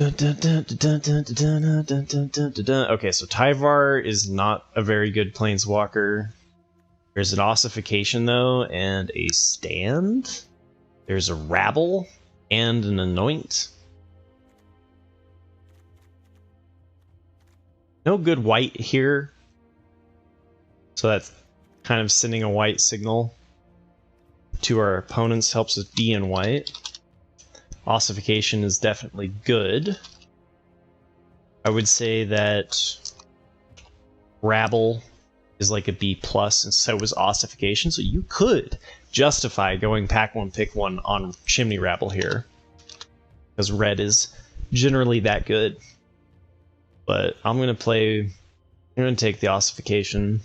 Okay, so Tyvar is not a very good planeswalker. There's an ossification, though, and a stand. There's a rabble and an anoint. No good white here. So that's kind of sending a white signal to our opponents, helps us be in white. Ossification is definitely good. I would say that Rabble is like a B+, and so is Ossification, so you could justify going pack one, pick one on Chimney Rabble here. Because red is generally that good. But I'm going to take the Ossification.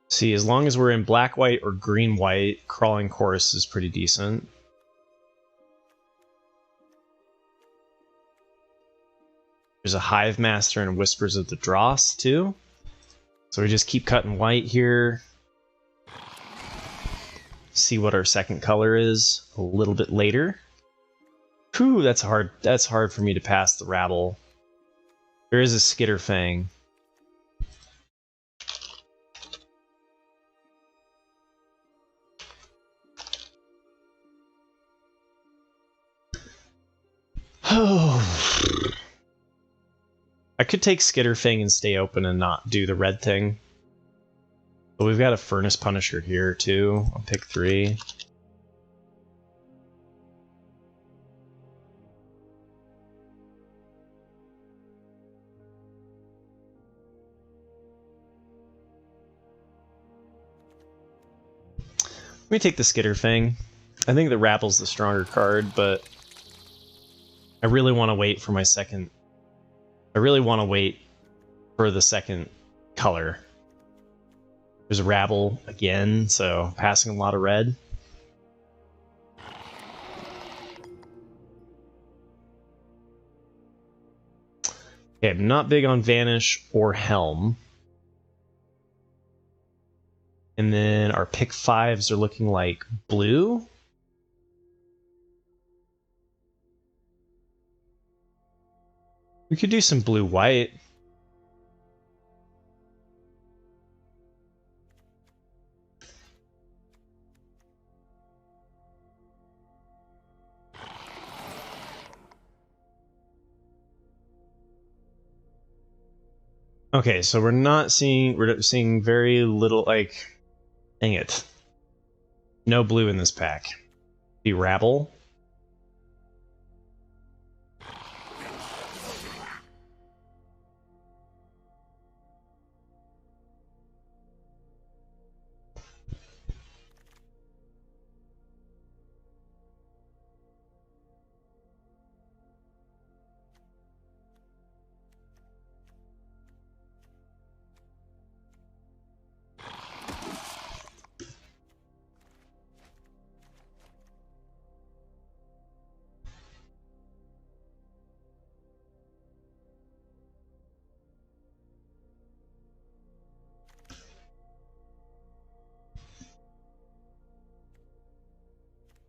See, as long as we're in black-white or green-white, Crawling Chorus is pretty decent. There's a Hive Master and Whispers of the Dross, too. So we just keep cutting white here. See what our second color is a little bit later. Whew, that's hard. That's hard for me to pass the Rabble. There is a Skitterfang. Oh. I could take Skitterfang and stay open and not do the red thing. But we've got a Furnace Punisher here, too, on pick 3. Let me take the Skitterfang. I think the Rabble's the stronger card, but I really want to wait for my second... I really want to wait for the second color. There's a Rabble again, so passing a lot of red. Okay, I'm not big on Vanish or Helm. And then our pick 5s are looking like blue. We could do some blue-white. Okay, so we're seeing very little, like, dang it. No blue in this pack. The Rabble.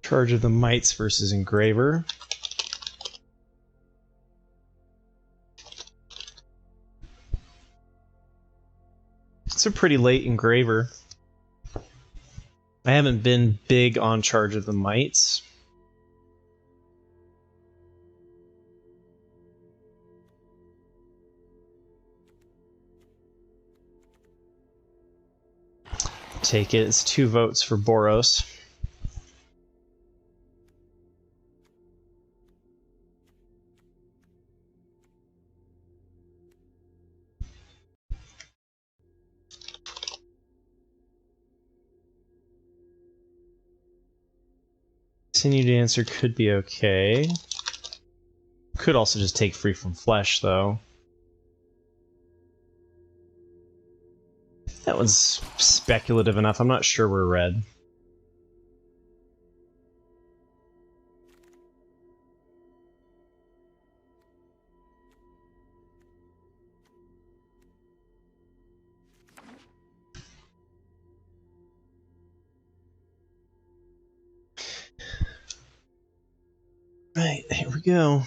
Charge of the Mites versus Engraver. It's a pretty late Engraver. I haven't been big on Charge of the Mites. Take it. It's 2 votes for Boros. Continue to answer could be okay. Could also just take Free from Flesh, though. That one's speculative enough. I'm not sure we're red. right, here we go.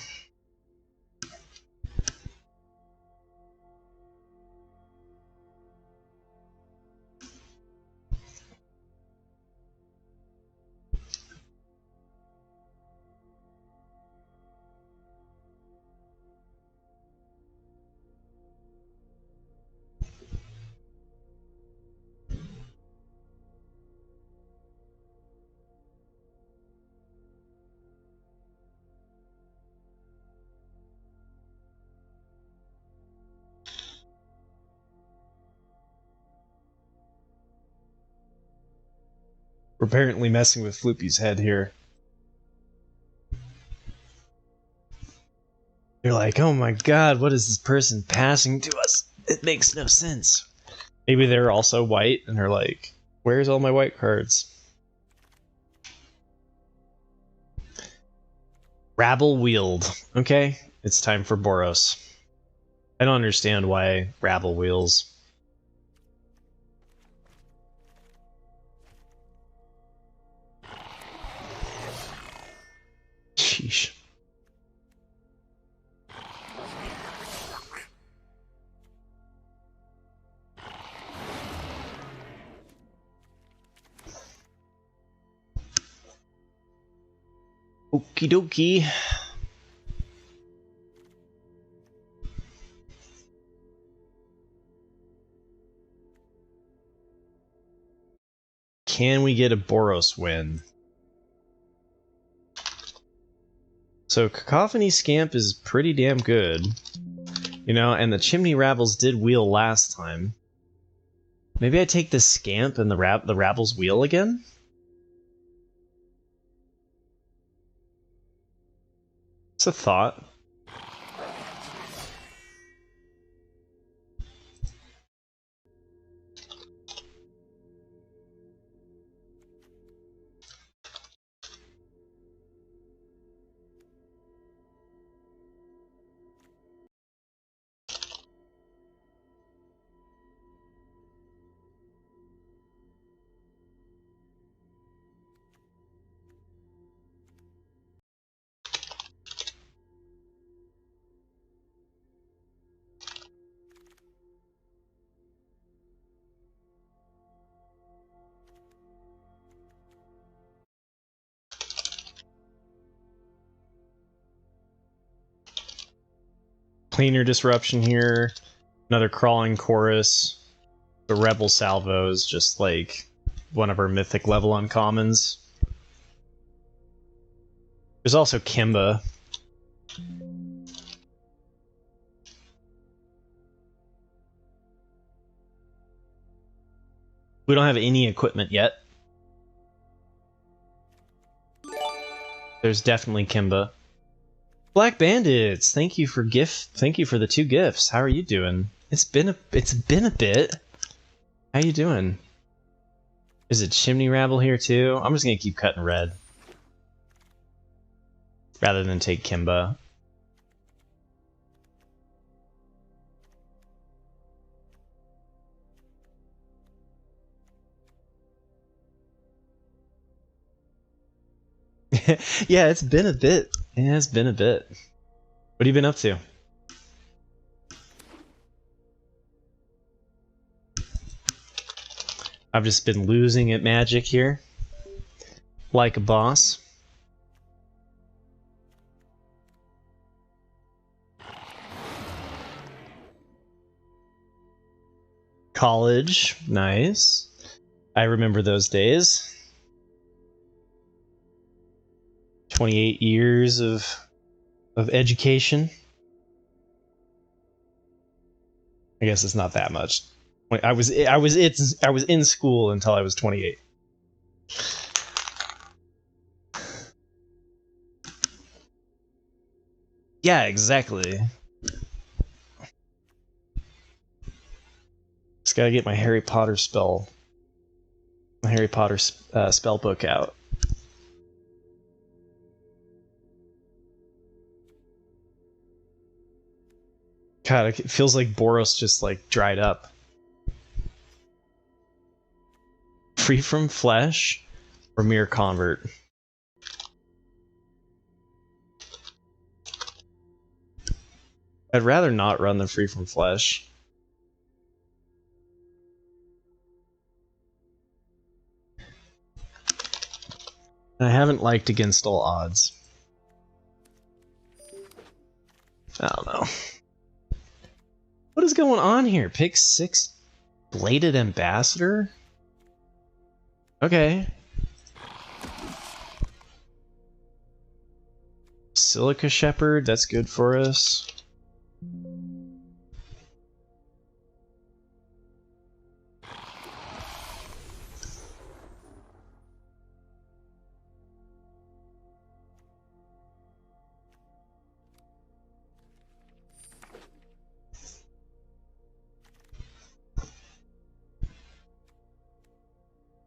We're apparently messing with Floopy's head here. You're like, oh my god, what is this person passing to us? It makes no sense. Maybe they're also white and they're like, where's all my white cards? Rabble wield. Okay, it's time for Boros. I don't understand why Rabble wheels. Sheesh. Okie dokie. Can we get a Boros win? So Cacophony Scamp is pretty damn good. You know, and the Chimney Rabbles did wheel last time. Maybe I take the Scamp and the Rabbles wheel again? It's a thought. Cleaner Disruption here. Another Crawling Chorus. The Rebel Salvo is just like one of our mythic level uncommons. There's also Kimba. We don't have any equipment yet. There's definitely Kimba. Black Bandits, thank you for the 2 gifts. How are you doing? It's been a bit. How you doing? Is it Chimney Rabble here too? I'm just gonna keep cutting red. Rather than take Kimba. Yeah, it's been a bit. It has been a bit. What have you been up to? I've just been losing at Magic here. Like a boss. College, nice. I remember those days. 28 years of education. I guess it's not that much. I was in school until I was 28. Yeah, exactly. Just gotta get my Harry Potter spell book out. God, it feels like Boros just like dried up. Free from Flesh or Mirror Convert? I'd rather not run the Free from Flesh. I haven't liked Against All Odds. I don't know. What is going on here? Pick 6 Bladed Ambassador? Okay. Silica Shepherd, that's good for us.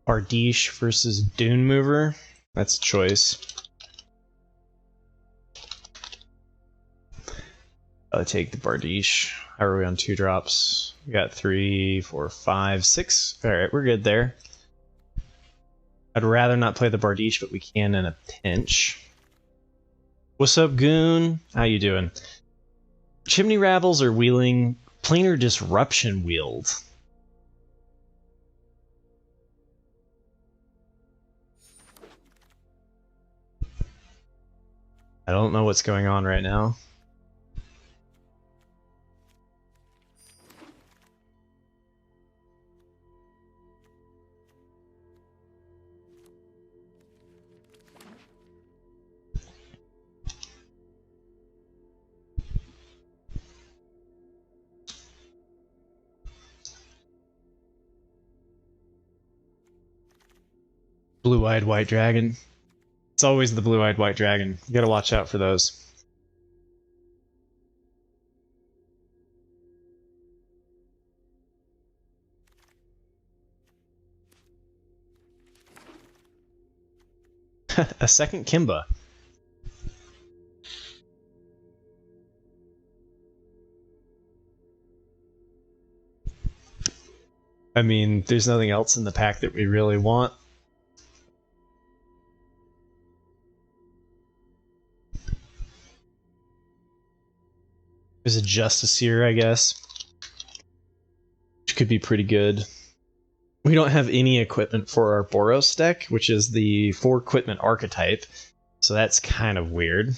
Bardiche versus Dune Mover. That's a choice. I'll take the Bardiche. How are we on 2 drops? We got 3, 4, 5, 6. Alright, we're good there. I'd rather not play the Bardiche, but we can in a pinch. What's up, Goon? How you doing? Chimney Ravels are wheeling Planar Disruption Wield. I don't know what's going on right now. Blue-eyed white dragon. It's always the blue-eyed white dragon. You gotta watch out for those. A second Kimba. I mean, there's nothing else in the pack that we really want. There's a Justiceer, I guess, which could be pretty good. We don't have any equipment for our Boros deck, which is the 4 equipment archetype, so that's kind of weird.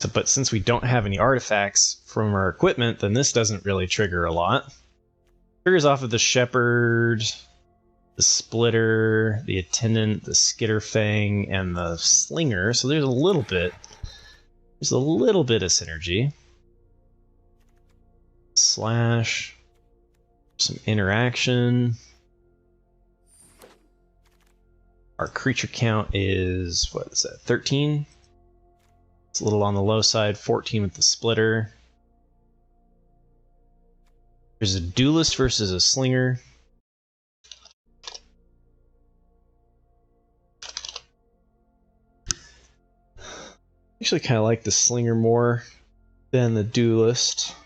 So, but since we don't have any artifacts from our equipment, then this doesn't really trigger a lot. Triggers off of the Shepherd, the Splitter, the Attendant, the Skitterfang, and the Slinger, so there's a little bit of synergy. Slash, some interaction. Our creature count is, what is that, 13? It's a little on the low side, 14 with the Splitter. There's a Duelist versus a Slinger. Actually kind of like the Slinger more than the Duelist.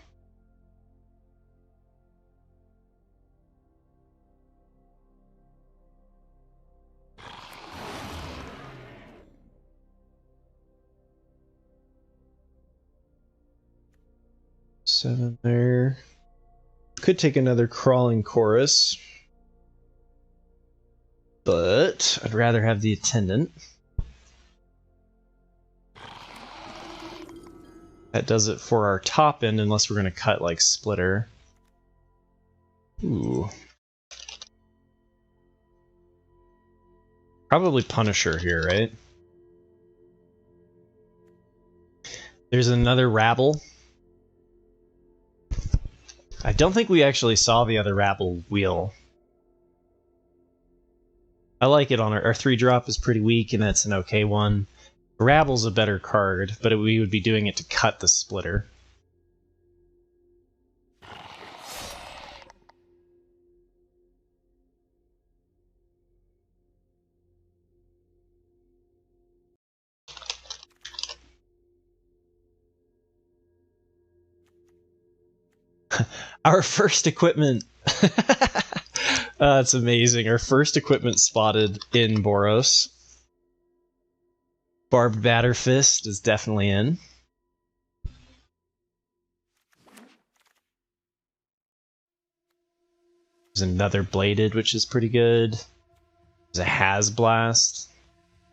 Seven there. Could take another Crawling Chorus, but I'd rather have the Attendant. That does it for our top end, unless we're going to cut like Splitter. Ooh. Probably Punisher here, right? There's another Rabble. I don't think we actually saw the other Rabble wheel. I like it on our 3-drop is pretty weak, and that's an okay one. Rabble's a better card, but we would be doing it to cut the Splitter. Our first equipment. That's amazing. Our first equipment spotted in Boros. Barbed Batter Fist is definitely in. There's another bladed, which is pretty good. There's a Has Blast,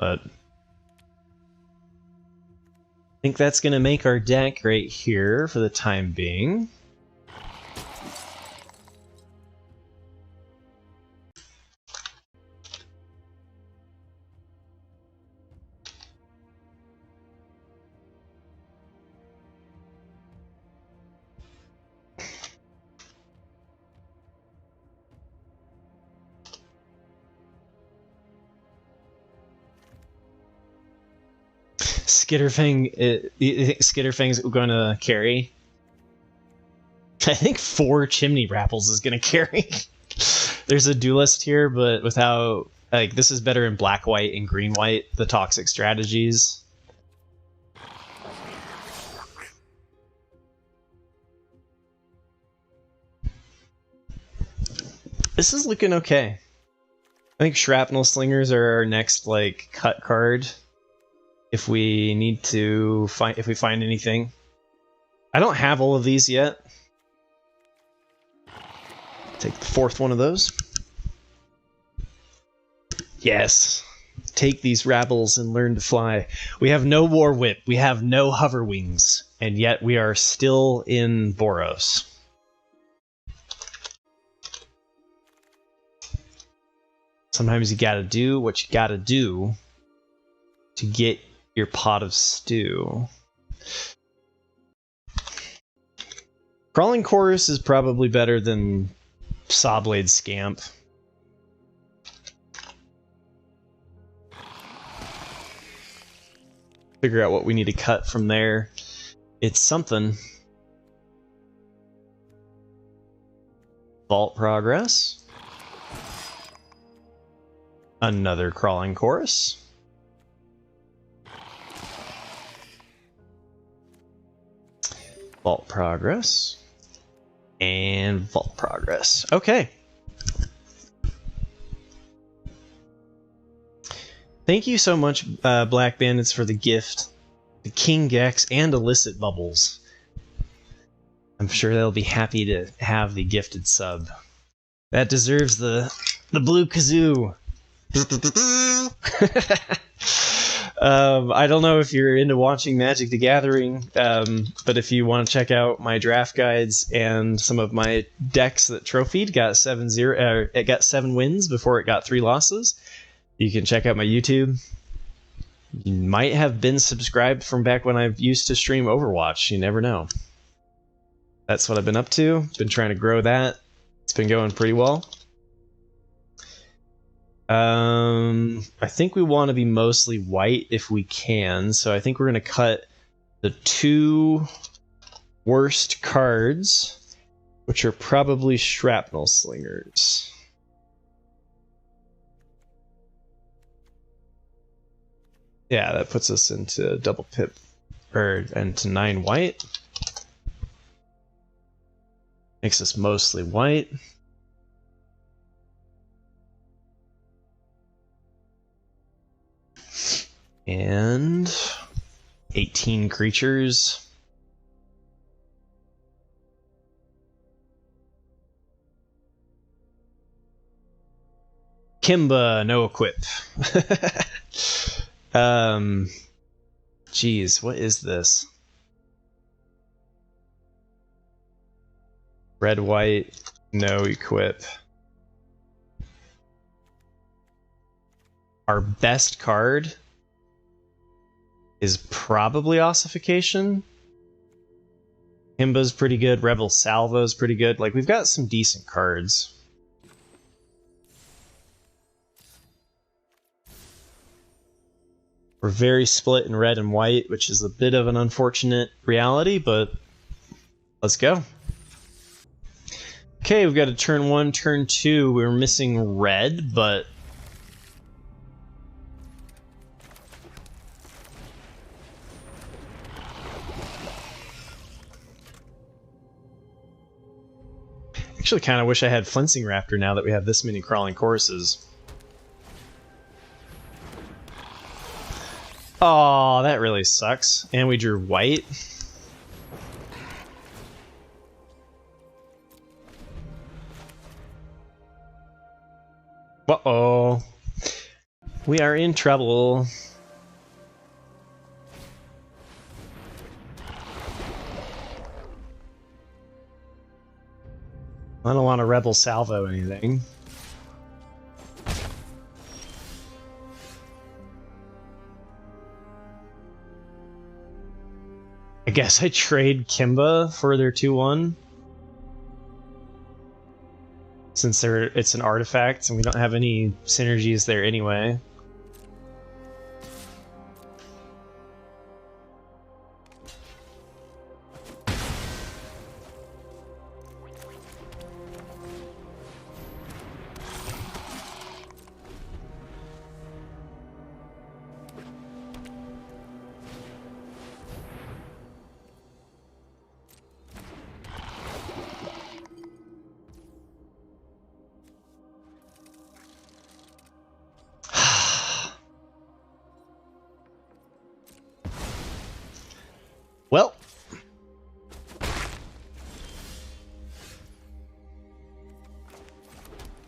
but I think that's going to make our deck right here for the time being. Skitterfang, you think Skitterfang's going to carry? I think 4 Chimney Rapples is going to carry. There's a duelist here, but without... Like, this is better in black, white, and green, white, the toxic strategies. This is looking okay. I think Shrapnel Slingers are our next, like, cut card. If we need to find... If we find anything. I don't have all of these yet. Take the 4th one of those. Yes. Take these rabbles and learn to fly. We have no War Whip. We have no Hover Wings. And yet we are still in Boros. Sometimes you gotta do what you gotta do to get your pot of stew. Crawling Chorus is probably better than Sawblade Scamp. Figure out what we need to cut from there. It's something. Vault Progress. Another Crawling Chorus. Vault Progress. And Vault Progress. Okay. Thank you so much, Black Bandits, for the gift. The King Gex and Illicit Bubbles. I'm sure they'll be happy to have the gifted sub. That deserves the blue kazoo. I don't know if you're into watching Magic the Gathering, but if you want to check out my draft guides and some of my decks that trophied, it got 7 wins before it got 3 losses. You can check out my YouTube. You might have been subscribed from back when I used to stream Overwatch. You never know. That's what I've been up to. Been trying to grow that. It's been going pretty well. I think we want to be mostly white if we can, so I think we're going to cut the 2 worst cards, which are probably Shrapnel Slingers. Yeah, that puts us into double pip, or into 9 white. Makes us mostly white. And 18 creatures. Kimba, no equip. Geez, what is this? Red, white, no equip. Our best card is probably Ossification. Kimba's pretty good. Rebel Salvo's pretty good. Like, we've got some decent cards. We're very split in red and white, which is a bit of an unfortunate reality, but let's go. Okay, we've got a turn 1, turn 2. We're missing red, but actually kind of wish I had Flensing Raptor now that we have this many Crawling Choruses. Oh, that really sucks. And we drew white. Uh-oh. We are in trouble. I don't want to rebel salvo anything. I guess I trade Kimba for their 2-1. Since it's an artifact and we don't have any synergies there anyway. Well,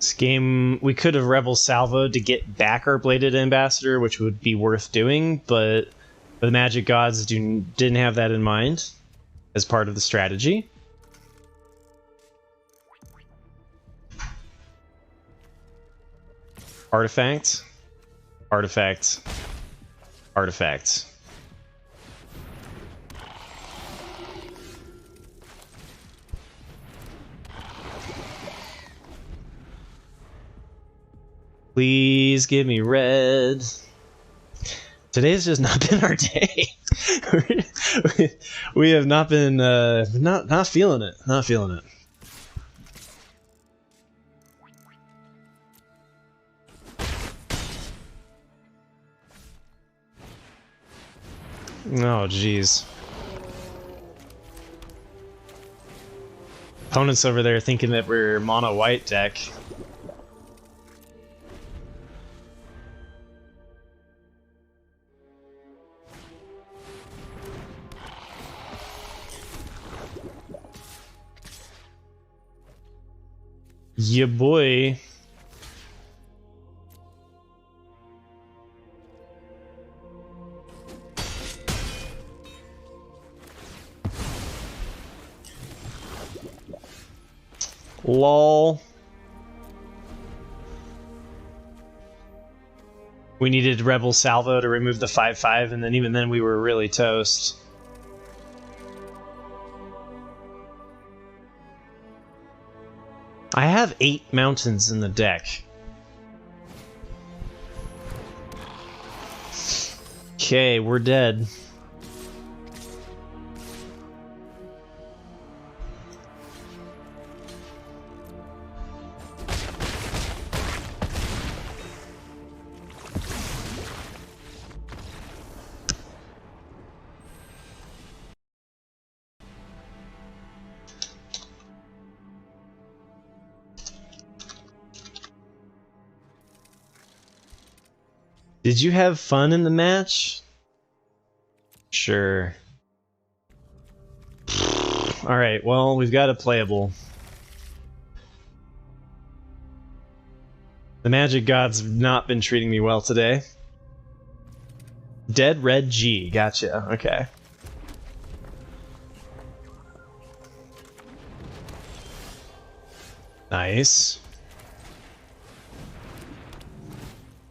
this game, we could have Rebel Salvo to get back our Bladed Ambassador, which would be worth doing, but the Magic Gods didn't have that in mind as part of the strategy. Artifact, artifact, artifact. Please give me red. Today's just not been our day. We have not been not feeling it. Not feeling it. Oh jeez. Opponents over there thinking that we're mono white deck. Yeah, boy. Lol. We needed Rebel Salvo to remove the 5/5, and then even then we were really toast. I have 8 mountains in the deck. Okay, we're dead. Did you have fun in the match? Sure. Alright, well, we've got a playable. The Magic Gods have not been treating me well today. Dead Red G, gotcha, okay. Nice.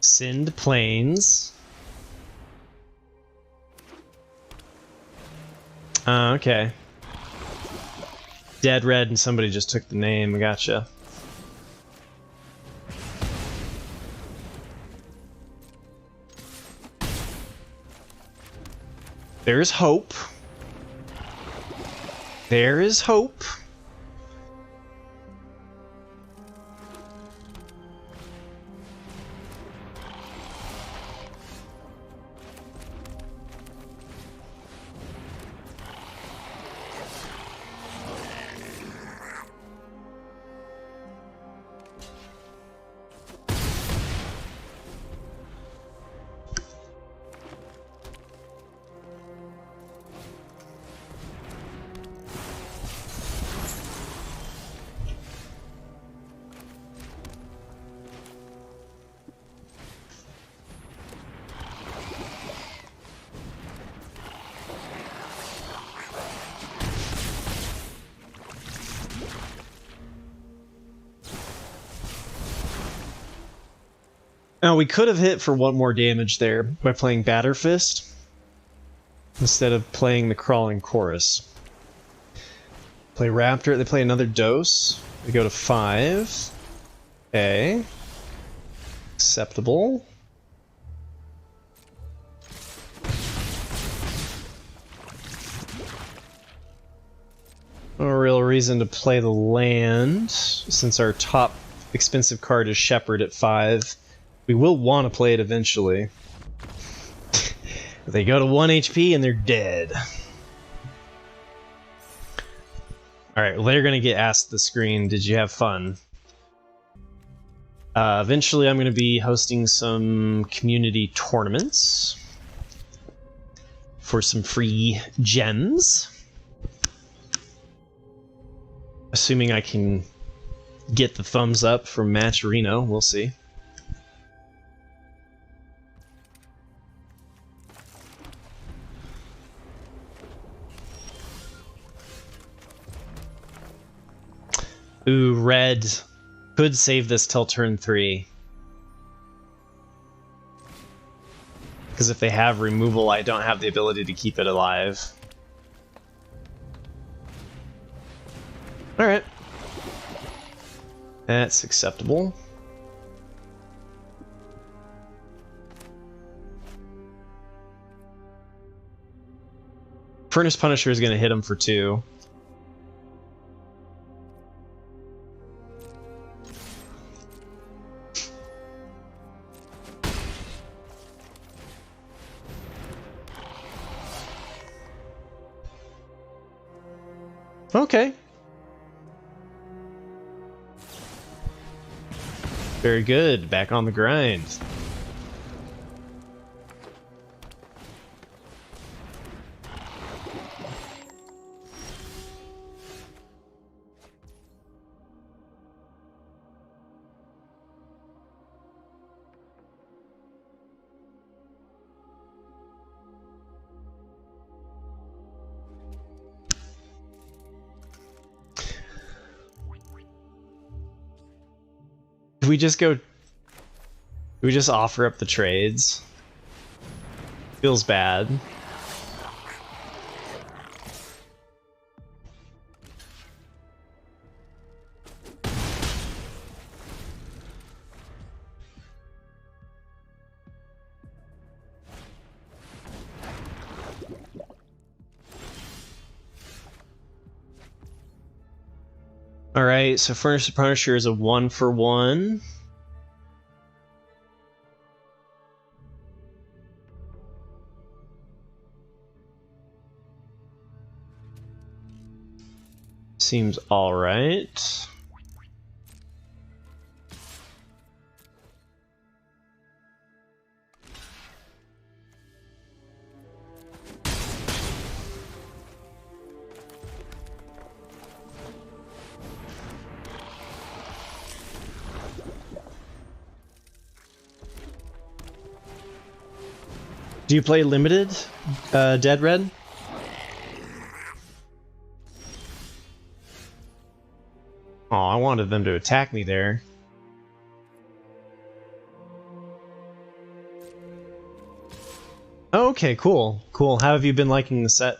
Sind Plains. Okay. Dead Red and somebody just took the name, gotcha. There's hope. There is hope. Now, we could have hit for one more damage there by playing Batter Fist instead of playing the Crawling Chorus. Play Raptor, they play another dose. We go to 5. Okay. Acceptable. No real reason to play the land, since our top expensive card is Shepherd at 5. We will want to play it eventually. They go to 1 HP and they're dead. Alright, well, they're going to get asked the screen, did you have fun? Eventually I'm going to be hosting some community tournaments for some free gems. Assuming I can get the thumbs up from Match Reno, we'll see. Ooh, red could save this till turn 3. Because if they have removal, I don't have the ability to keep it alive. Alright. That's acceptable. Furnace Punisher is going to hit him for 2. Okay. Very good. Back on the grind. Do we just go... Do we just offer up the trades? Feels bad. Alright, so Furnace Punisher is a 1-for-1. Seems alright. Do you play limited, Dead Red? Oh, I wanted them to attack me there. Okay, cool. Cool. How have you been liking the set?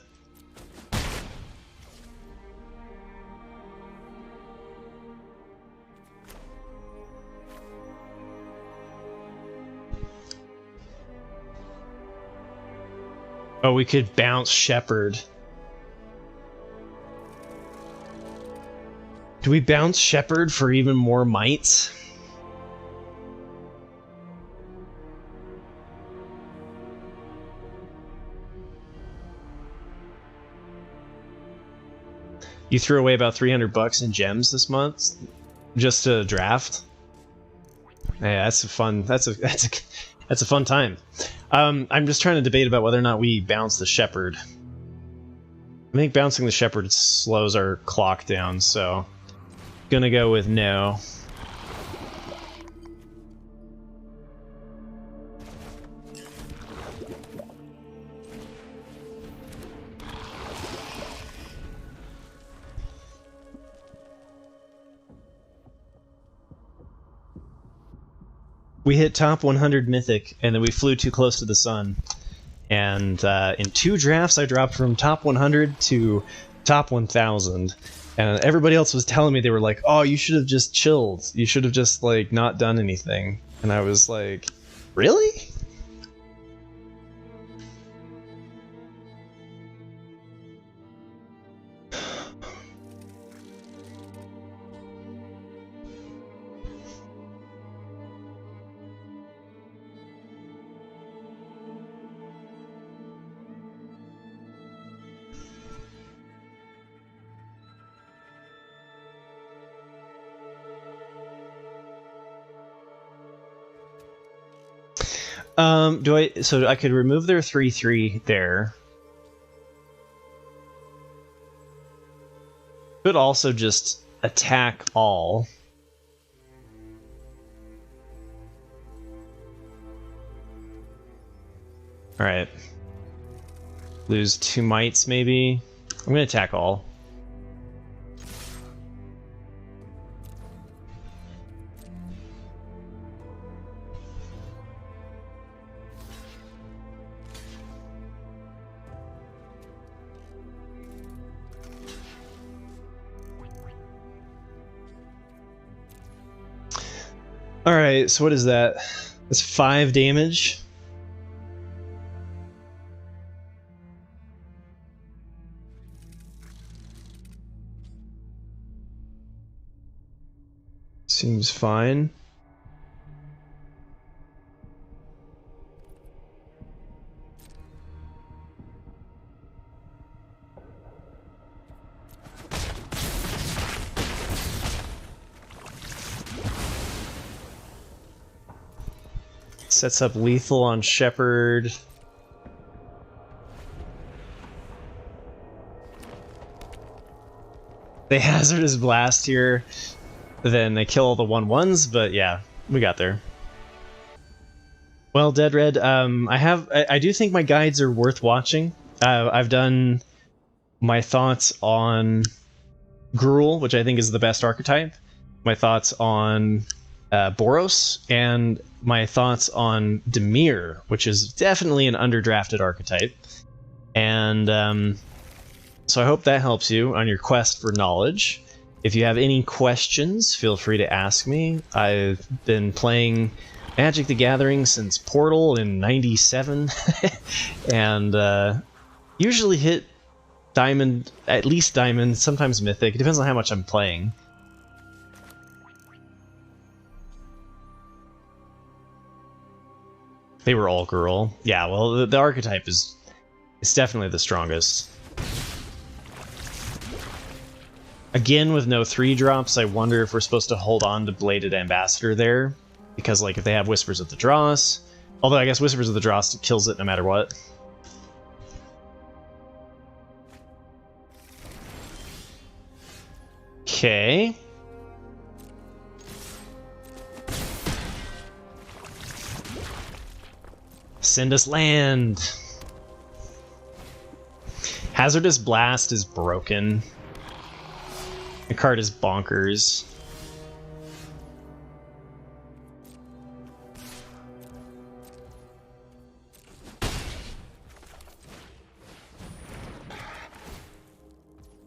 Oh, we could bounce Shepherd. Do we bounce Shepherd for even more mites? You threw away about $300 in gems this month just to draft. Yeah, that's a fun. That's a fun time. I'm just trying to debate about whether or not we bounce the Shepherd. I think bouncing the Shepherd slows our clock down, so gonna go with no. We hit top 100 mythic, and then we flew too close to the sun. And in 2 drafts, I dropped from top 100 to top 1000. And everybody else was telling me, they were like, oh, you should have just chilled. You should have just, like, not done anything. And I was like, really? So I could remove their 3/3 there. Could also just attack all. Alright. Lose 2 mites, maybe. I'm gonna attack all. Alright, so what is that? That's 5 damage. Seems fine. Sets up lethal on Shepherd. They hazardous blast here. Then they kill all the 1/1s, but yeah, we got there. Well, Dead Red, I do think my guides are worth watching. I've done my thoughts on Gruul, which I think is the best archetype. My thoughts on Boros, and my thoughts on Dimir, which is definitely an underdrafted archetype. And so I hope that helps you on your quest for knowledge. If you have any questions, feel free to ask me. I've been playing Magic the Gathering since Portal in '97, and usually hit Diamond, at least Diamond, sometimes Mythic. It depends on how much I'm playing. They were all girl. Yeah, well, the archetype is definitely the strongest. Again, with no 3-drops, I wonder if we're supposed to hold on to Bladed Ambassador there. Because, like, if they have Whispers of the Dross... Although, I guess Whispers of the Dross kills it no matter what. Okay. Send us land. Hazardous Blast is broken. The card is bonkers.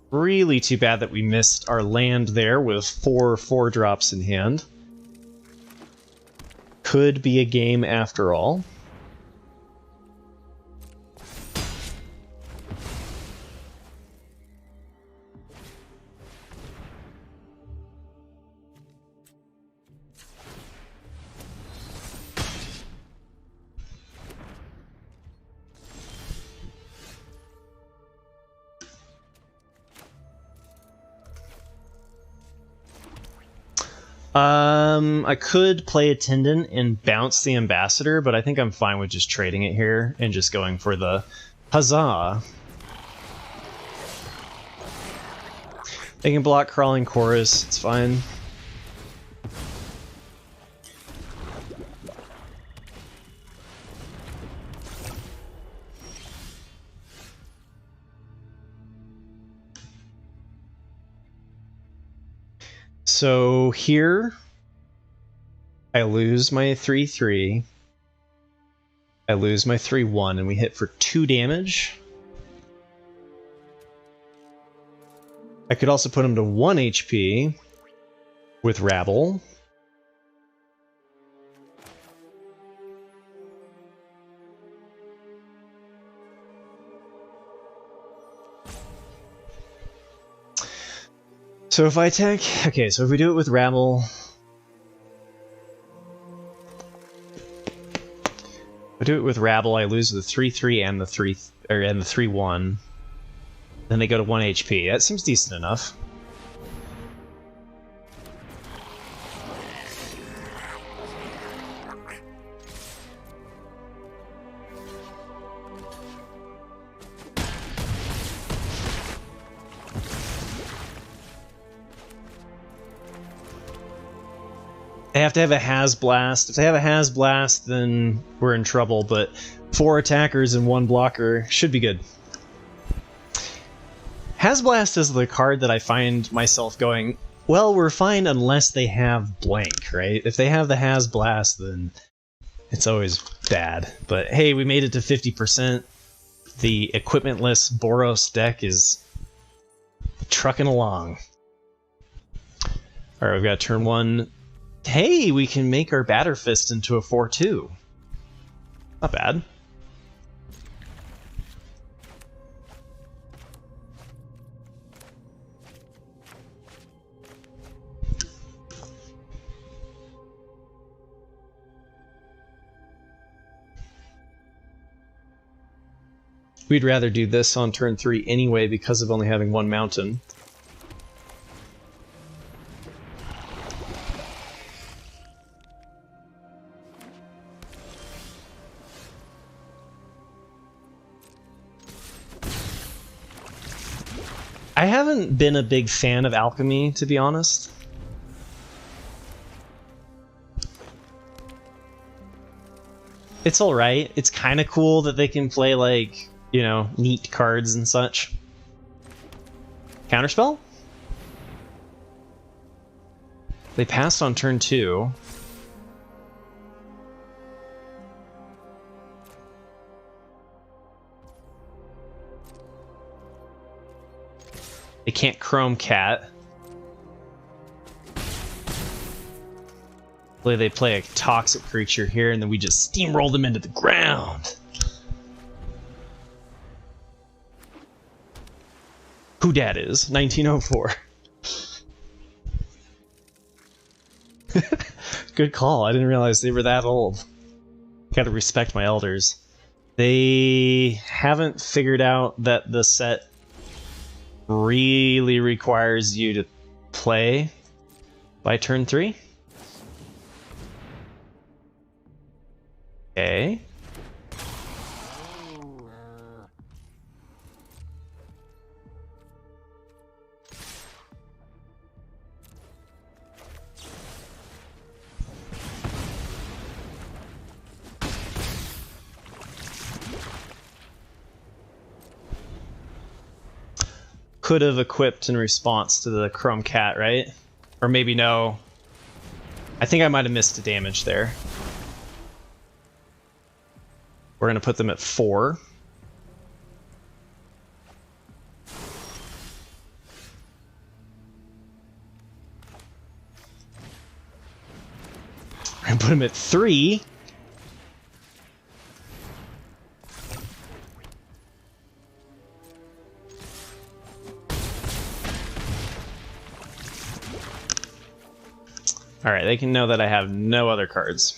Really too bad that we missed our land there with 4 4-drops in hand. Could be a game after all. I could play Attendant and bounce the Ambassador, but I think I'm fine with just trading it here and just going for the Huzzah. They can block Crawling Chorus, it's fine. So here, I lose my 3/3. I lose my 3/1, and we hit for 2 damage. I could also put him to 1 HP with Rabble. So if I attack... Okay, so if we do it with Rabble... If I do it with Rabble, I lose the 3/3 and the 3/1. Then they go to 1 HP. That seems decent enough. They have to have a Has Blast. If they have a Has Blast, then we're in trouble, but 4 attackers and 1 blocker should be good. Has Blast is the card that I find myself going, well, we're fine unless they have blank, right? If they have the Has Blast, then it's always bad. But hey, we made it to 50%. The equipmentless Boros deck is trucking along. Alright, we've got turn 1. Hey, we can make our Batterfist into a 4/2. Not bad. We'd rather do this on turn 3 anyway because of only having 1 mountain. I haven't been a big fan of Alchemy, to be honest. It's alright. It's kind of cool that they can play, like, you know, neat cards and such. Counterspell? They passed on turn 2. They can't Chrome Cat. They play a toxic creature here, and then we just steamroll them into the ground. Who dat is? 1904. Good call. I didn't realize they were that old. Gotta respect my elders. They haven't figured out that the set really requires you to play by turn 3. Okay. Could have equipped in response to the Chrome Cat, right? Or maybe no. I think I might have missed the damage there. We're going to put them at 4. We're going to put them at 3. Alright, they can know that I have no other cards.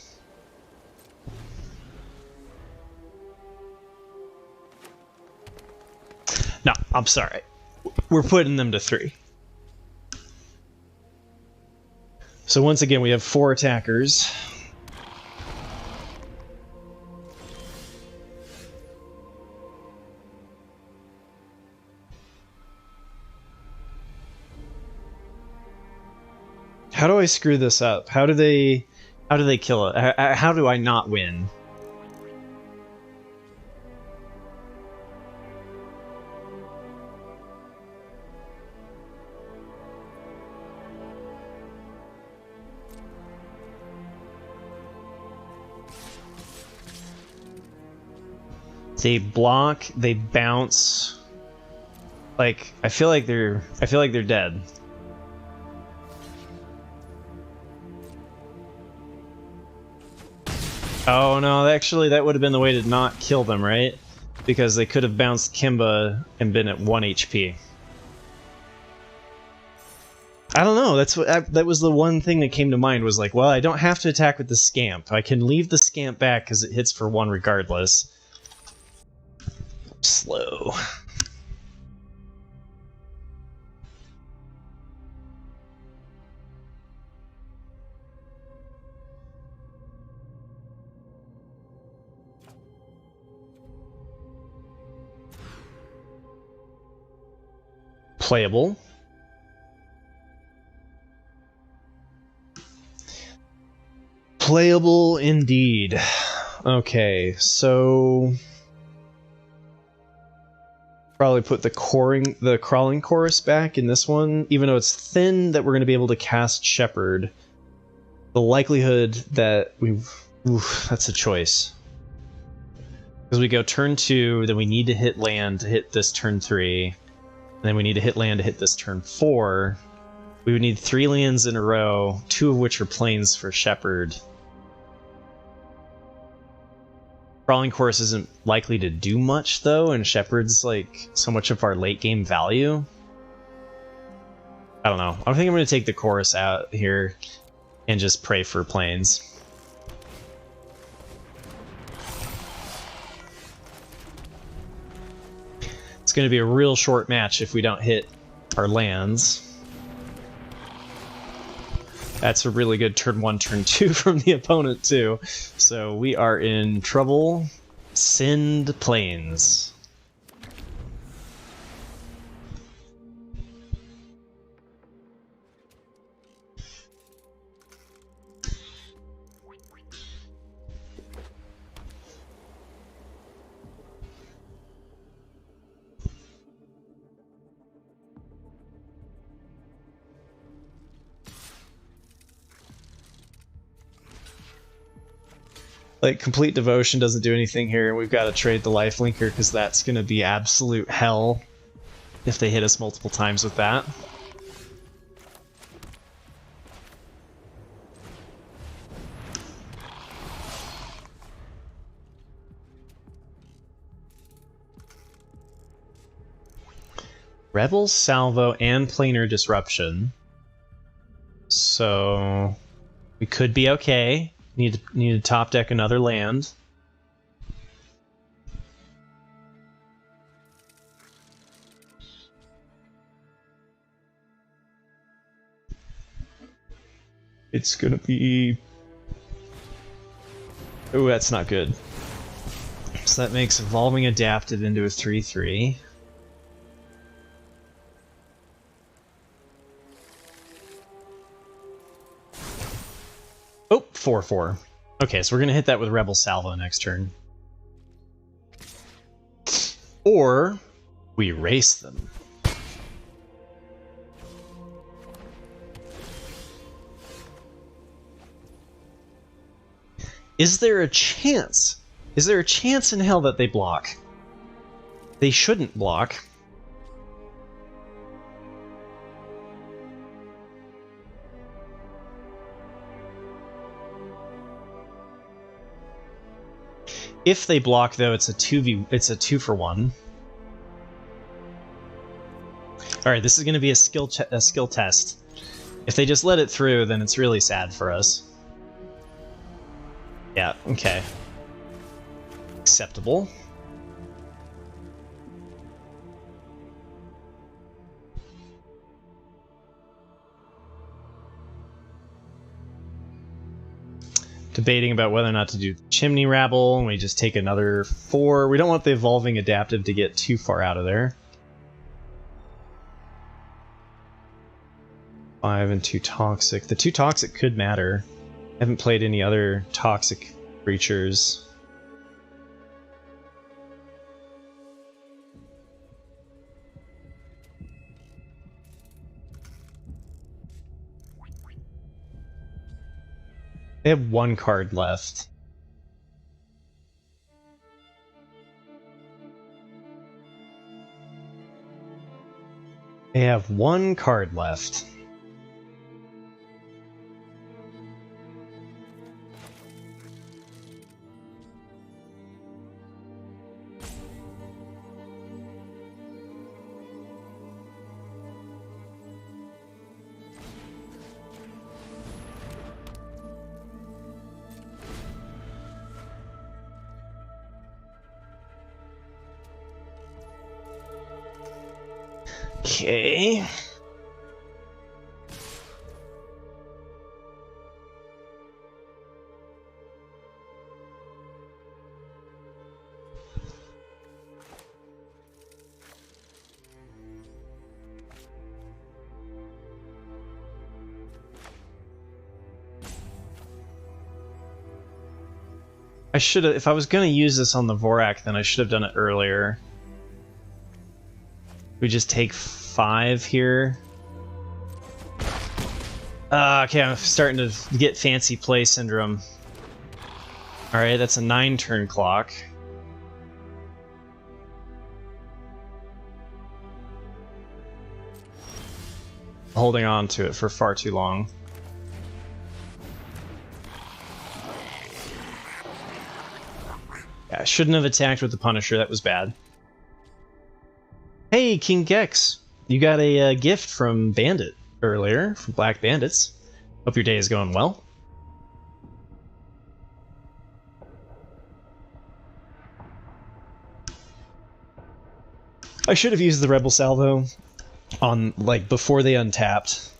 No, I'm sorry. We're putting them to 3. So once again, we have 4 attackers. How do I screw this up? How do they kill it? How do I not win? They block, they bounce. Like, I feel like they're dead. Oh no, actually that would have been the way to not kill them, right? Because they could have bounced Kimba and been at 1 HP. I don't know, that was the one thing that came to mind, was like, well, I don't have to attack with the Scamp. I can leave the Scamp back because it hits for 1 regardless. Slow. Playable. Playable indeed. Okay, so probably put the crawling chorus back in this one, even though it's thin that we're going to be able to cast Shepherd. The likelihood that that's a choice. Because we go turn 2, then we need to hit land to hit this turn 3, and then we need to hit land to hit this turn 4. We would need 3 lands in a row, 2 of which are plains for Shepherd. Crawling Chorus isn't likely to do much, though, and Shepherd's, like, so much of our late-game value. I don't know. I think I'm going to take the Chorus out here and just pray for plains. It's going to be a real short match if we don't hit our lands. That's a really good turn 1, turn 2 from the opponent, too. So we are in trouble. Send plains. Like, Complete Devotion doesn't do anything here, and we've got to trade the Lifelinker because that's going to be absolute hell if they hit us multiple times with that. Rebel, Salvo, and Planar Disruption. So we could be okay. Need to top deck another land. It's gonna be... Oh, that's not good. So that makes Evolving Adaptive into a 3/3. Oh, 4/4. Okay, so we're gonna hit that with Rebel Salvo next turn. Or we race them. Is there a chance? Is there a chance in hell that they block? They shouldn't block. If they block, though, it's a 2-for-1. All right, this is going to be a skill test. If they just let it through, then it's really sad for us. Yeah, okay. Acceptable. Debating about whether or not to do Chimney Rabble, and we just take another 4. We don't want the Evolving Adaptive to get too far out of there. 5 and 2 Toxic. The 2 Toxic could matter. I haven't played any other Toxic creatures. They have 1 card left. They have one card left. Okay. I should have, if I was going to use this on the Vorak, then I should have done it earlier. We just take 5 here. Okay, I'm starting to get fancy play syndrome. Alright, that's a 9-turn clock. Holding on to it for far too long. Yeah, I shouldn't have attacked with the Punisher, that was bad. Hey, King Gex! You got a gift from Bandit earlier, from Black Bandits. Hope your day is going well. I should have used the Rebel Salvo on, like, before they untapped,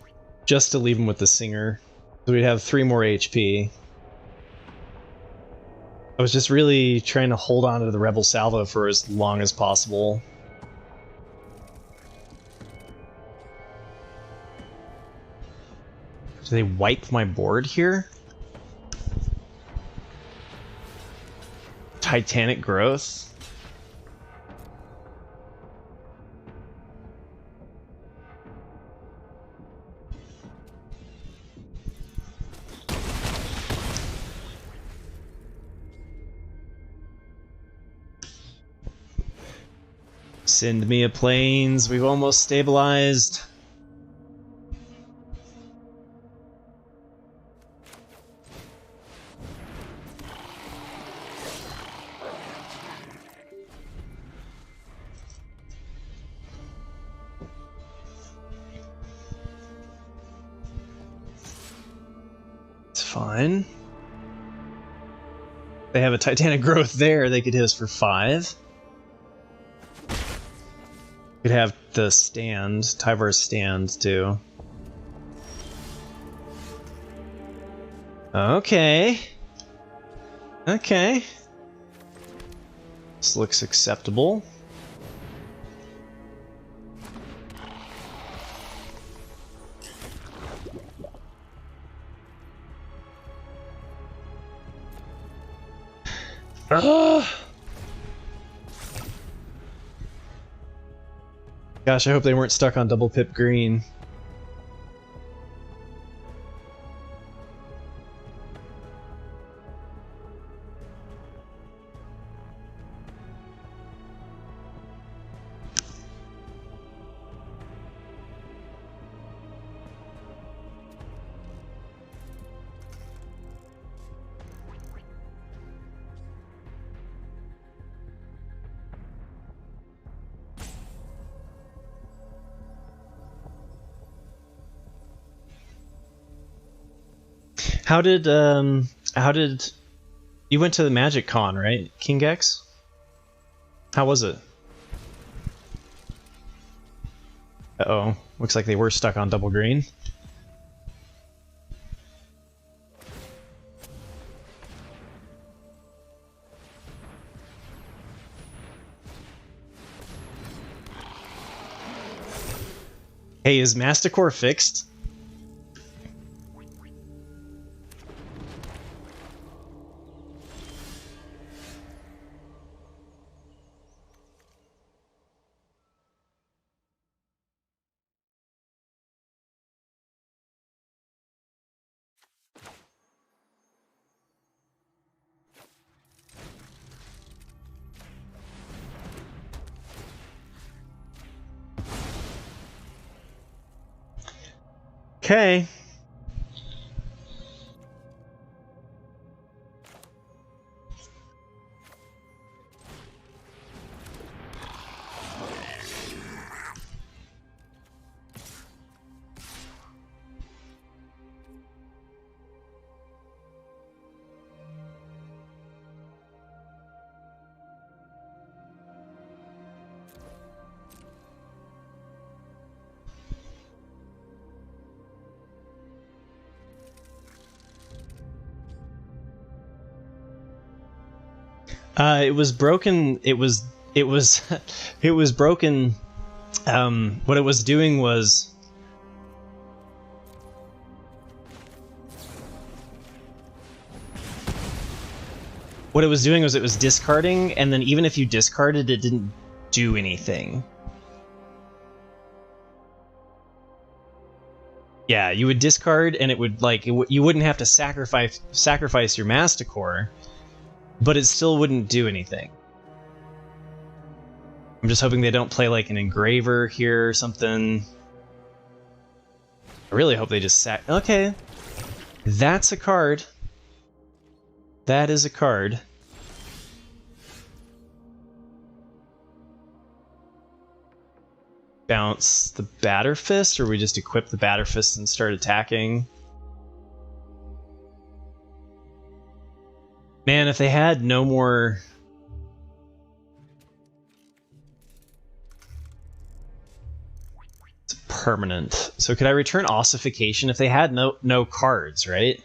just to leave them with the Singer, so we'd have 3 more HP. I was just really trying to hold on to the Rebel Salvo for as long as possible. Do they wipe my board here? Titanic Growth? Send me a planes, we've almost stabilized. It's fine. They have a Titanic Growth there, they could hit us for 5. Could have the stand, Tyvar's stand too. Okay. Okay. This looks acceptable. Gosh, I hope they weren't stuck on double pip green. How did you went to the Magic Con, right, King Gex? How was it? Uh-oh, looks like they were stuck on double green. Hey, is Masticore fixed? Okay. It was broken. It was it was broken. What it was doing was it was discarding, and then even if you discarded, it didn't do anything. Yeah, you would discard, and it would you wouldn't have to sacrifice your Masticore, but it still wouldn't do anything. I'm just hoping they don't play like an Engraver here or something. I really hope they just Okay, that's a card. That is a card. Bounce the Batter Fist, or we just equip the Batter Fist and start attacking? Man, if they had no more... It's permanent. So could I return Ossification if they had no cards, right?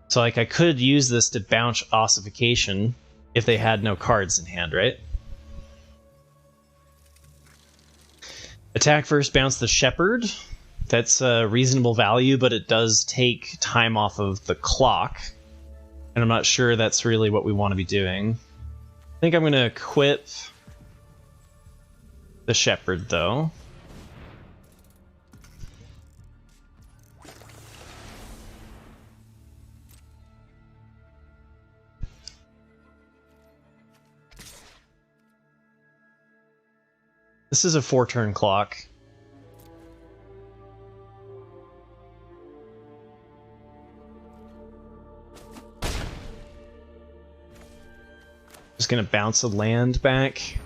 So like I could use this to bounce Ossification if they had no cards in hand, right? Attack first, bounce the Shepherd. That's a reasonable value, but it does take time off of the clock. And I'm not sure that's really what we want to be doing. I think I'm going to equip the Shepherd, though. This is a 4-turn clock. Just gonna bounce a land back.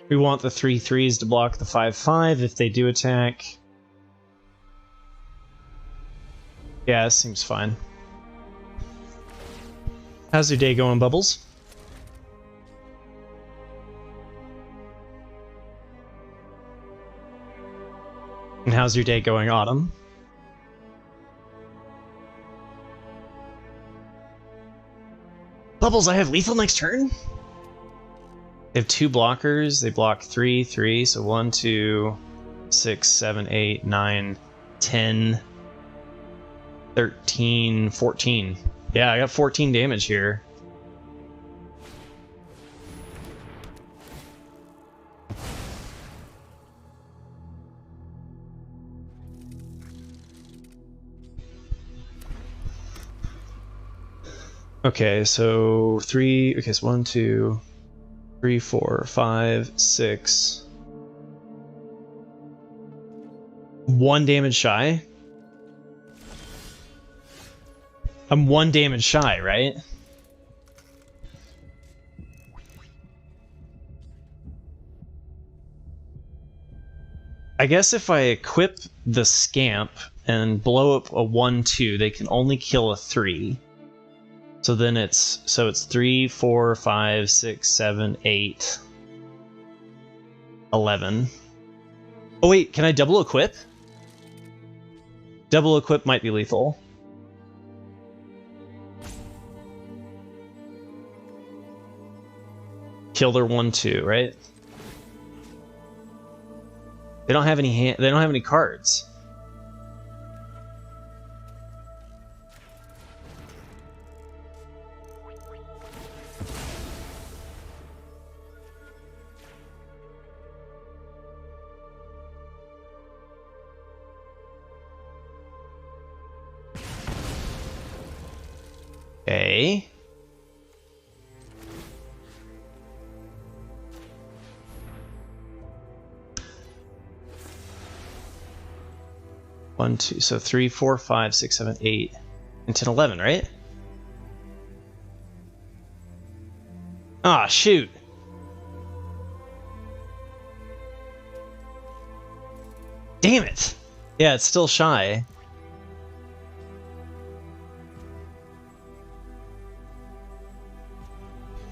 We want the 3/3s to block the 5/5 if they do attack. Yeah, this seems fine. How's your day going, Bubbles? And how's your day going, Autumn? Bubbles, I have lethal next turn? They have 2 blockers. They block 3/3, so 1, 2, 6, 7, 8, 9, 10, 13, 14. Yeah, I got 14 damage here. Okay, so 3. Okay, so 1, 2, 3, 4, 5, 6. 1 damage shy. I'm 1 damage shy, right? I guess if I equip the Scamp and blow up a 1/2, they can only kill a 3. So then it's 3, 4, 5, 6, 7, 8, 11. Oh wait, can I double equip? Double equip might be lethal. Kill their 1/2, right? They don't have any cards. Okay. One, two, so 3, 4, 5, 6, 7, 8, and 10, 11, right? Ah, shoot. Damn it. Yeah, it's still shy.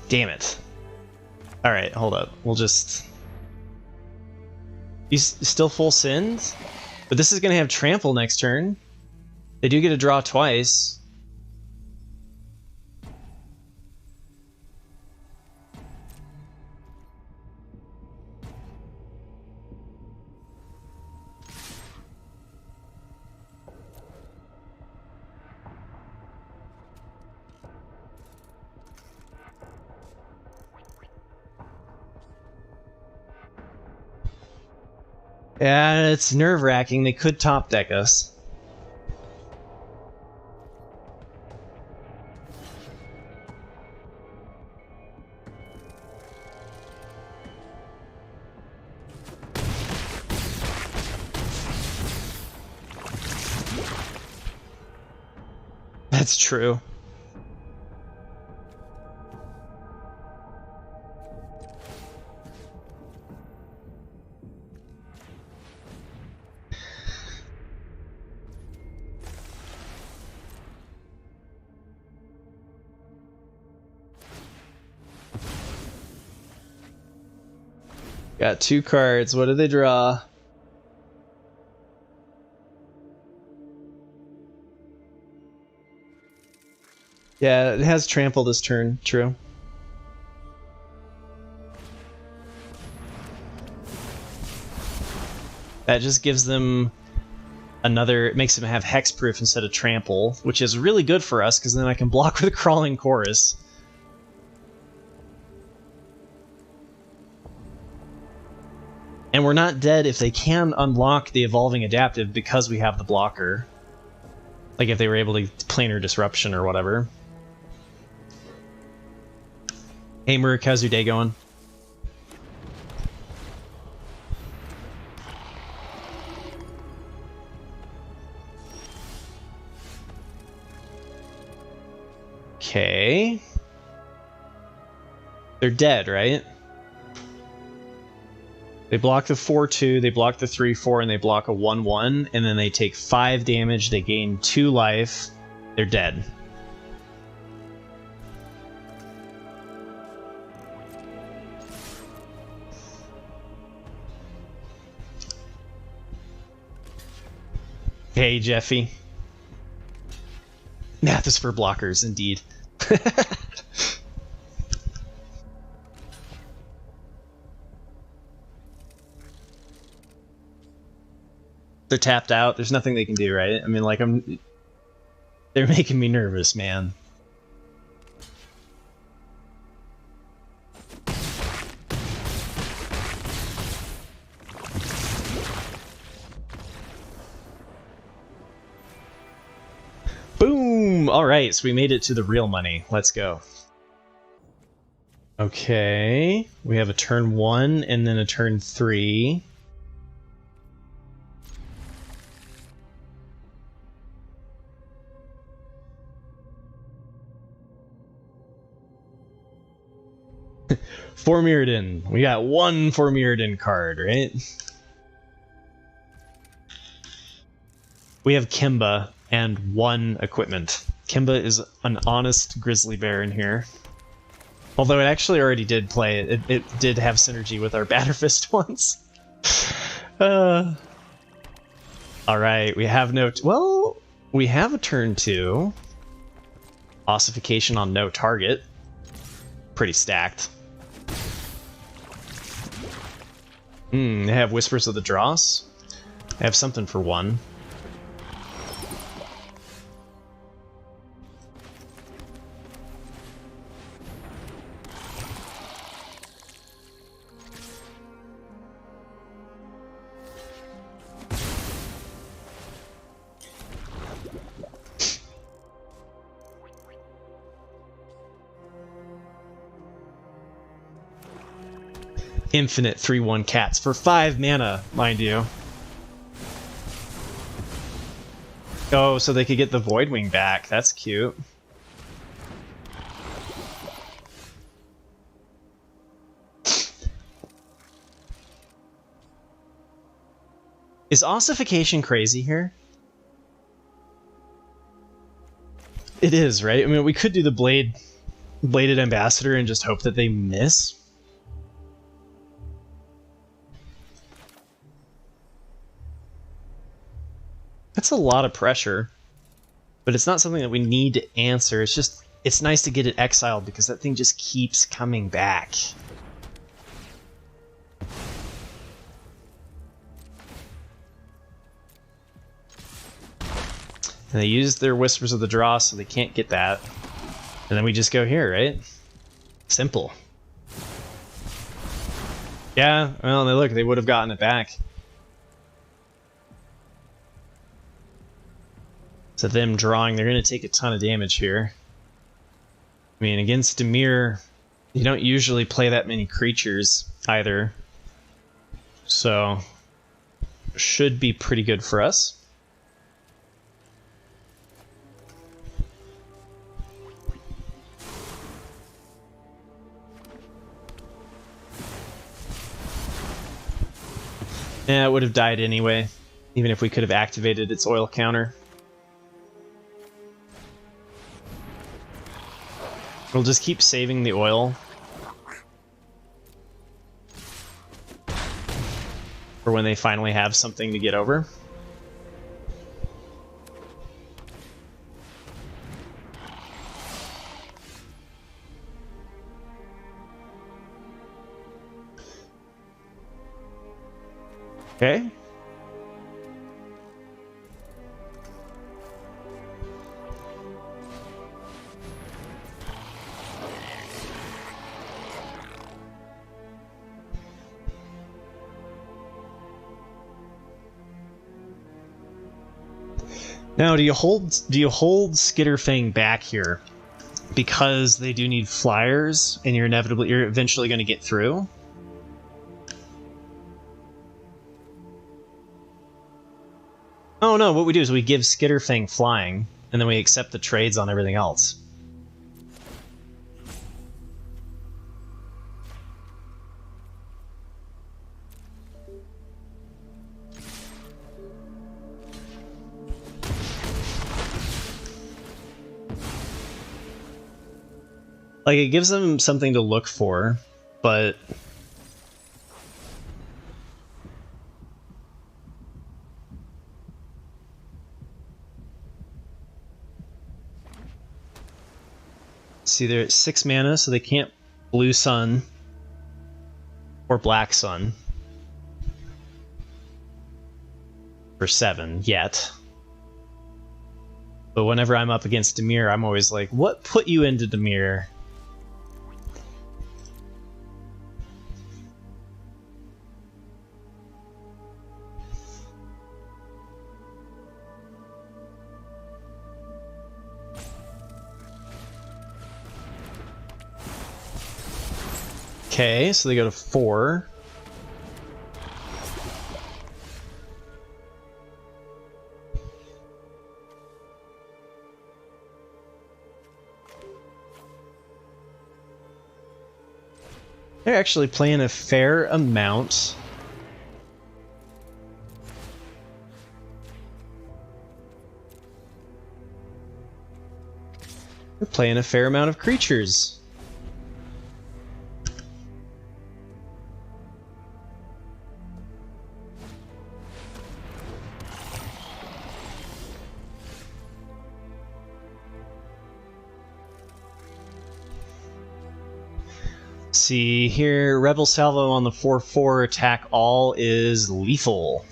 Damn it. Alright, hold up. We'll just... He's still full send? But this is going to have trample next turn. They do get to draw twice. Yeah, it's nerve-wracking. They could top deck us. That's true. Got 2 cards. What do they draw? Yeah, it has trample this turn. True. That just gives them another... It makes them have hexproof instead of trample, which is really good for us, because then I can block with a crawling chorus. And we're not dead if they can unlock the Evolving Adaptive because we have the blocker. Like if they were able to planar disruption or whatever. Hey Merc, how's your day going? Okay. They're dead, right? They block the 4-2, they block the 3-4, and they block a 1-1, and then they take 5 damage, they gain 2 life, they're dead. Hey, Jeffy. Math is for blockers, indeed. They're tapped out. There's nothing they can do, right? I mean, like, they're making me nervous, man. Boom! Alright, so we made it to the real money. Let's go. Okay. We have a turn 1 and then a turn 3. Formyrden. We got 1 Formyrden card, right? We have Kimba and 1 equipment. Kimba is an honest grizzly bear in here. Although it actually already did play it. It did have synergy with our Batterfist once. Alright, we have no... Well, we have a turn 2. Ossification on no target. Pretty stacked. They have Whispers of the Dross. I have something for 1. infinite 3/1 cats for 5 mana, mind you. Oh, so they could get the Voidwing back. That's cute. Is ossification crazy here? It is, right? I mean, we could do the bladed ambassador and just hope that they miss. That's a lot of pressure, but it's not something that we need to answer. It's just, it's nice to get it exiled because that thing just keeps coming back. And they use their Whispers of the Draw, so they can't get that. And then we just go here, right? Simple. Yeah, well, look, they would have gotten it back. So them drawing, they're going to take a ton of damage here. I mean, against Dimir, you don't usually play that many creatures either. So, should be pretty good for us. Yeah, it would have died anyway, even if we could have activated its oil counter. We'll just keep saving the oil for when they finally have something to get over. Okay. Now, do you hold Skitterfang back here because they do need flyers and you're eventually going to get through? Oh no, what we do is we give Skitterfang flying, and then we accept the trades on everything else. Like, it gives them something to look for, but... See, they're at 6 mana, so they can't Blue Sun or Black Sun for 7 yet. But whenever I'm up against Dimir, I'm always like, what put you into Dimir? Okay, so they go to 4. They're actually playing a fair amount. They're playing a fair amount of creatures. See here, Rebel Salvo on the 4/4 attack all is lethal.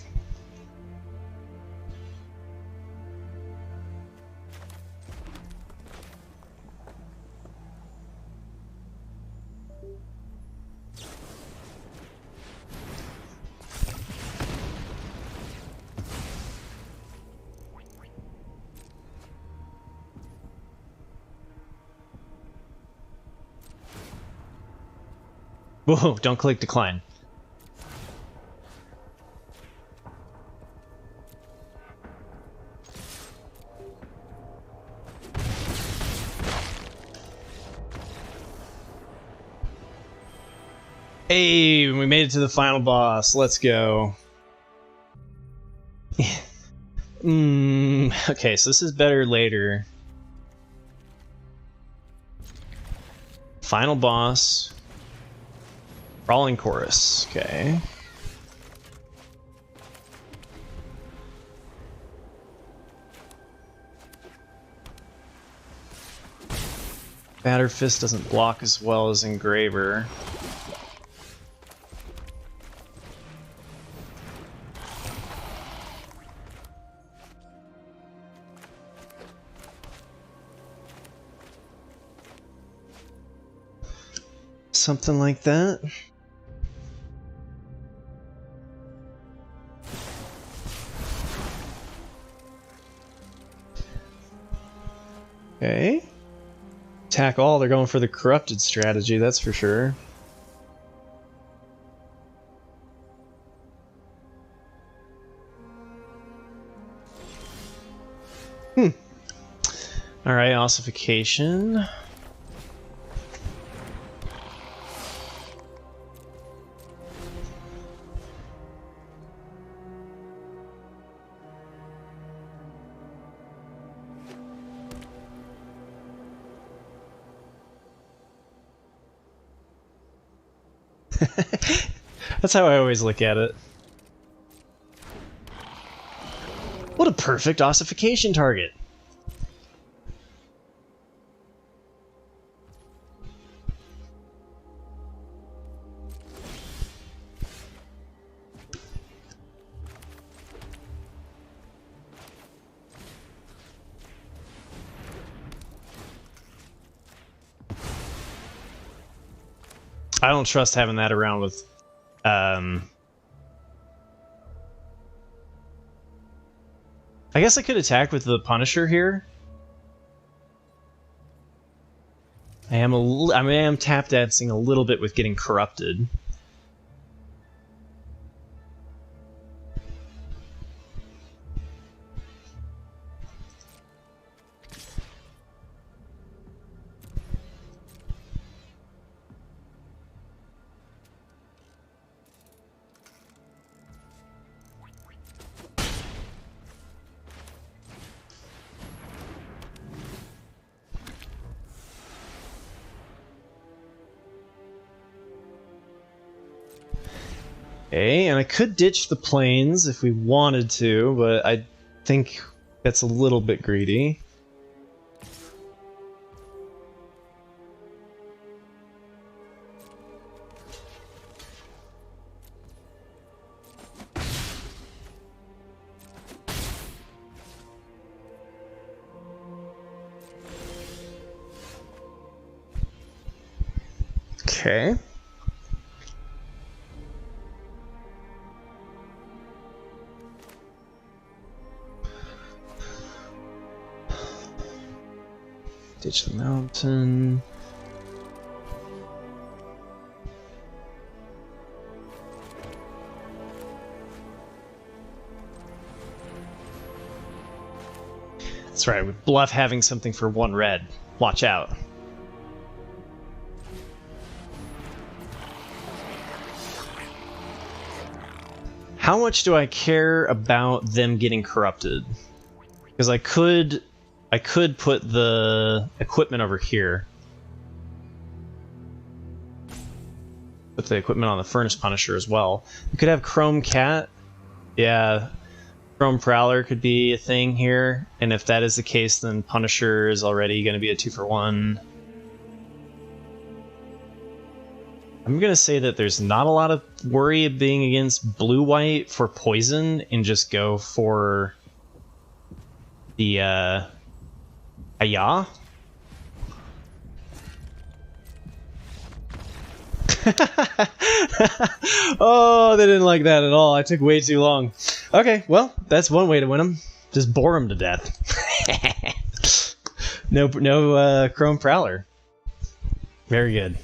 Whoa, don't click decline. Hey, we made it to the final boss. Let's go. Okay, so this is better later. Final boss. Brawling chorus. Okay. Batter Fist doesn't block as well as Engraver. Something like that. Okay. Attack all, they're going for the corrupted strategy, that's for sure. Alright, ossification. That's how I always look at it. What a perfect ossification target! I don't trust having that around with I guess I could attack with the Punisher here. I am tap dancing a little bit with getting corrupted. Okay, and I could ditch the planes if we wanted to, but I think that's a little bit greedy. Okay. Ditch the mountain. That's right, with Bluff having something for 1 red. Watch out. How much do I care about them getting corrupted? Because I could put the equipment over here. Put the equipment on the Furnace Punisher as well. We could have Chrome Cat. Yeah, Chrome Prowler could be a thing here. And if that is the case, then Punisher is already going to be a 2-for-1. I'm going to say that there's not a lot of worry of being against blue-white for poison and just go for the Aya? Oh, they didn't like that at all. I took way too long. Okay, well, that's one way to win them. Just bore them to death. No Chrome Prowler. Very good.